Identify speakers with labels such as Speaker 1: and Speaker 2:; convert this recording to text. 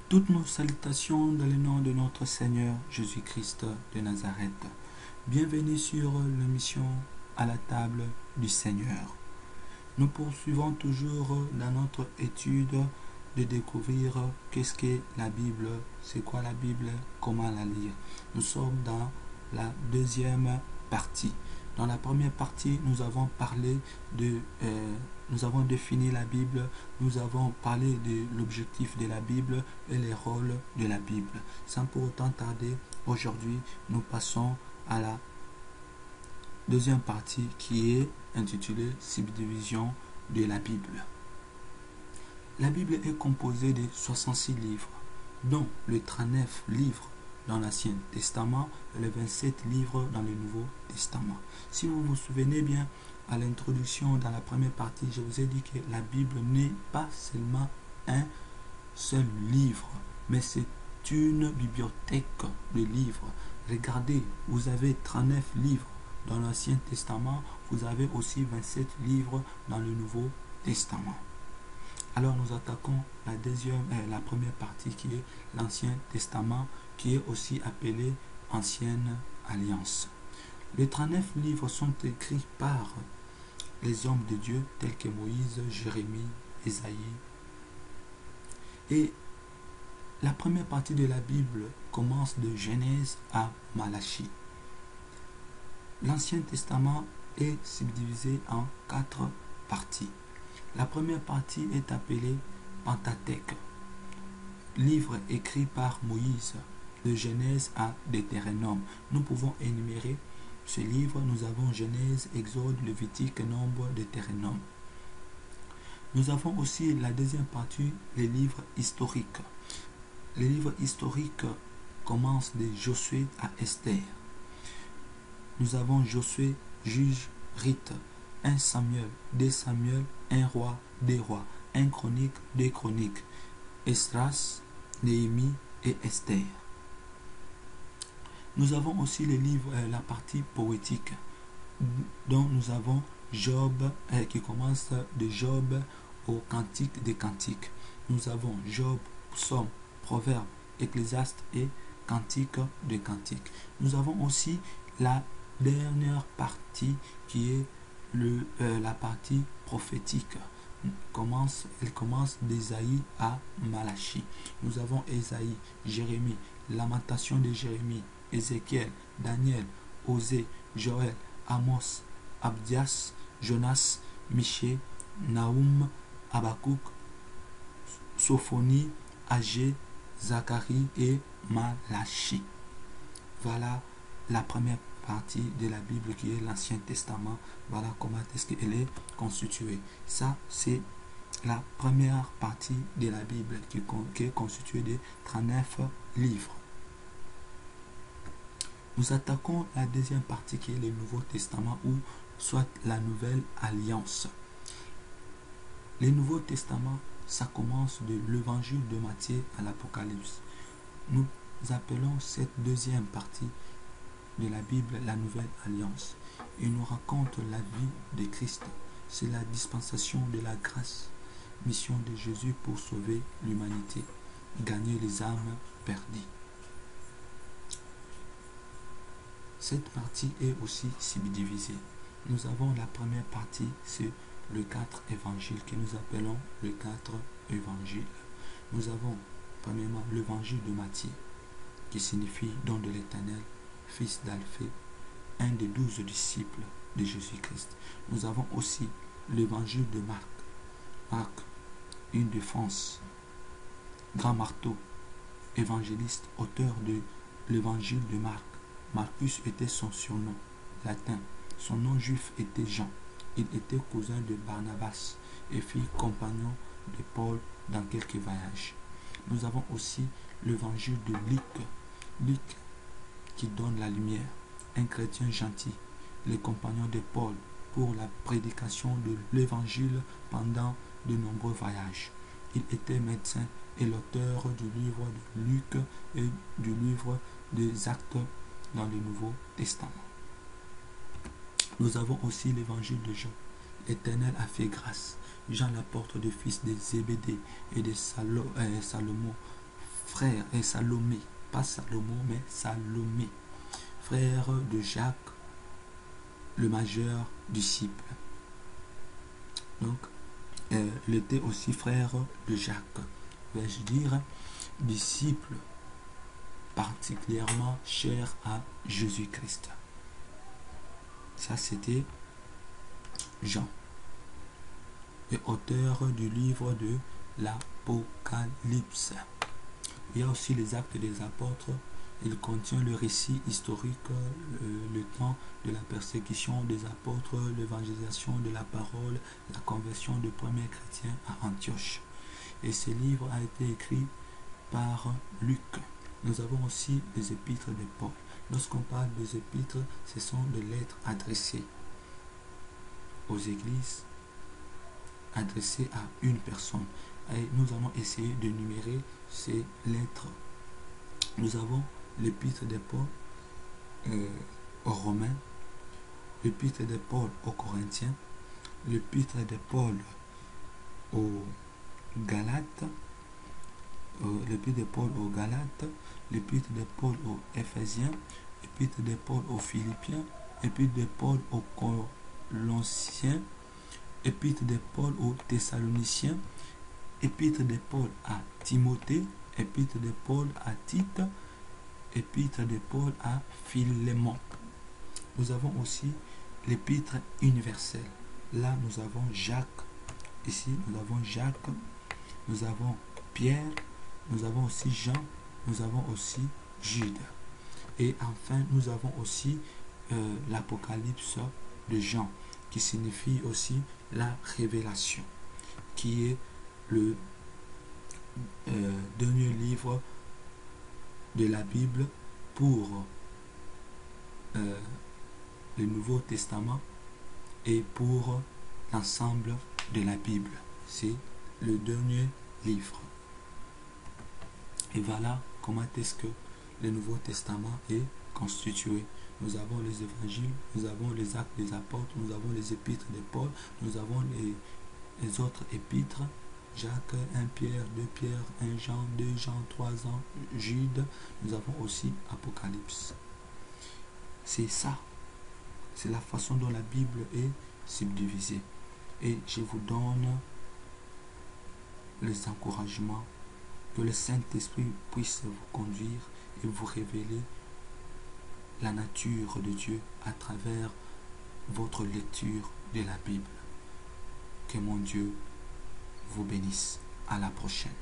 Speaker 1: Toutes nos salutations dans le nom de notre Seigneur Jésus-Christ de Nazareth. Bienvenue sur l'émission à la table du Seigneur. Nous poursuivons toujours dans notre étude de découvrir qu'est-ce qu'est la Bible, c'est quoi la Bible, comment la lire. Nous sommes dans la deuxième partie. Dans la première partie, nous avons parlé nous avons défini la Bible, nous avons parlé de l'objectif de la Bible et les rôles de la Bible. Sans pour autant tarder, aujourd'hui, nous passons à la deuxième partie qui est intitulée Subdivision de la Bible. La Bible est composée de 66 livres, dont le 39 livres dans l'Ancien Testament et les 27 livres dans le Nouveau Testament. Si vous vous souvenez bien, à l'introduction, dans la première partie, je vous ai dit que la Bible n'est pas seulement un seul livre, mais c'est une bibliothèque de livres. Regardez, vous avez 39 livres dans l'Ancien Testament, vous avez aussi 27 livres dans le Nouveau Testament. Alors nous attaquons la première partie qui est l'Ancien Testament, qui est aussi appelé Ancienne Alliance. Les 39 livres sont écrits par les hommes de Dieu tels que Moïse, Jérémie, Ésaïe. Et la première partie de la Bible commence de Genèse à Malachie. L'Ancien Testament est subdivisé en 4 parties. La première partie est appelée Pentateuque, livre écrit par Moïse, de Genèse à Deutéronome. Nous pouvons énumérer ce livre. Nous avons Genèse, Exode, Lévitique, Nombre, Deutéronome. Nous avons aussi la deuxième partie, les livres historiques. Les livres historiques commencent de Josué à Esther. Nous avons Josué, Juge, Rite, 1 Samuel, 2 Samuel, 1 Roi, 2 Rois, 1 Chronique, 2 Chroniques, Esdras, Néhémie et Esther. Nous avons aussi les livres, la partie poétique, dont nous avons Job, qui commence de Job au Cantique des Cantiques. Nous avons Job, Psaume, Proverbe, Ecclésiaste et Cantique des Cantiques. Nous avons aussi la dernière partie qui est la partie prophétique. Elle commence d'Ésaïe à Malachie. Nous avons Ésaïe, Jérémie, Lamentation de Jérémie, Ézéchiel, Daniel, Osée, Joël, Amos, Abdias, Jonas, Michée, Naoum, Habakkuk, Sophonie, Agé, Zacharie et Malachie. Voilà la première partie de la Bible qui est l'Ancien Testament. Voilà comment est-ce qu'elle est constituée. Ça, c'est la première partie de la Bible qui est constituée de 39 livres. Nous attaquons la deuxième partie qui est le Nouveau Testament ou soit la Nouvelle Alliance. Le Nouveau Testament, ça commence de l'Évangile de Matthieu à l'Apocalypse. Nous appelons cette deuxième partie de la Bible la Nouvelle Alliance. Il nous raconte la vie de Christ. C'est la dispensation de la grâce, mission de Jésus pour sauver l'humanité, gagner les âmes perdues. Cette partie est aussi subdivisée. Nous avons la première partie, c'est les 4 évangiles que nous appelons les 4 évangiles. Nous avons premièrement l'évangile de Matthieu, qui signifie don de l'Éternel, fils d'Alphée, un des 12 disciples de Jésus-Christ. Nous avons aussi l'évangile de Marc. Marc, une défense, grand marteau, évangéliste, auteur de l'évangile de Marc. Marcus était son surnom latin. Son nom juif était Jean. Il était cousin de Barnabas et fut compagnon de Paul dans quelques voyages. Nous avons aussi l'évangile de Luc. Luc qui donne la lumière. Un chrétien gentil, le compagnon de Paul pour la prédication de l'évangile pendant de nombreux voyages. Il était médecin et l'auteur du livre de Luc et du livre des Actes dans le Nouveau Testament. Nous avons aussi l'évangile de Jean. L'Éternel a fait grâce. Jean l'apôtre, de fils de Zébédée et de Salomon, frère, et Salomé, pas Salomon, mais Salomé, frère de Jacques, le majeur disciple. Donc, il était aussi frère de Jacques, vais-je dire, disciple particulièrement cher à Jésus-Christ. Ça, c'était Jean, et auteur du livre de l'Apocalypse. Il y a aussi les Actes des Apôtres. Il contient le récit historique, le temps de la persécution des apôtres, l'évangélisation de la parole, la conversion des premiers chrétiens à Antioche. Et ce livre a été écrit par Luc. Nous avons aussi les épîtres de Paul. Lorsqu'on parle des épîtres, ce sont des lettres adressées aux églises, adressées à une personne. Et nous allons essayer de numérer ces lettres. Nous avons l'épître de Paul aux Romains, l'épître de Paul aux Corinthiens, l'épître de Paul aux Galates, l'épître de Paul aux Galates, l'épître de Paul aux Éphésiens, l'épître de Paul aux Philippiens, l'épître de Paul aux Colossiens, l'épître de Paul aux Thessaloniciens, épître de Paul à Timothée, épître de Paul à Tite, épître de Paul à Philémon. Nous avons aussi l'épître universelle. Là, nous avons Jacques. Ici, nous avons Jacques. Nous avons Pierre. Nous avons aussi Jean. Nous avons aussi Jude. Et enfin, nous avons aussi l'Apocalypse de Jean, qui signifie aussi la révélation, qui est le dernier livre de la Bible pour le Nouveau Testament et pour l'ensemble de la Bible. C'est le dernier livre. Et voilà comment est-ce que le Nouveau Testament est constitué. Nous avons les évangiles, nous avons les actes des apôtres, nous avons les épîtres de Paul, nous avons les autres épîtres, Jacques, 1 Pierre, 2 Pierre, 1 Jean, 2 Jean, 3 Jean, Jude. Nous avons aussi Apocalypse. C'est ça. C'est la façon dont la Bible est subdivisée. Et je vous donne les encouragements que le Saint-Esprit puisse vous conduire et vous révéler la nature de Dieu à travers votre lecture de la Bible. Que mon Dieu vous bénisse. À la prochaine.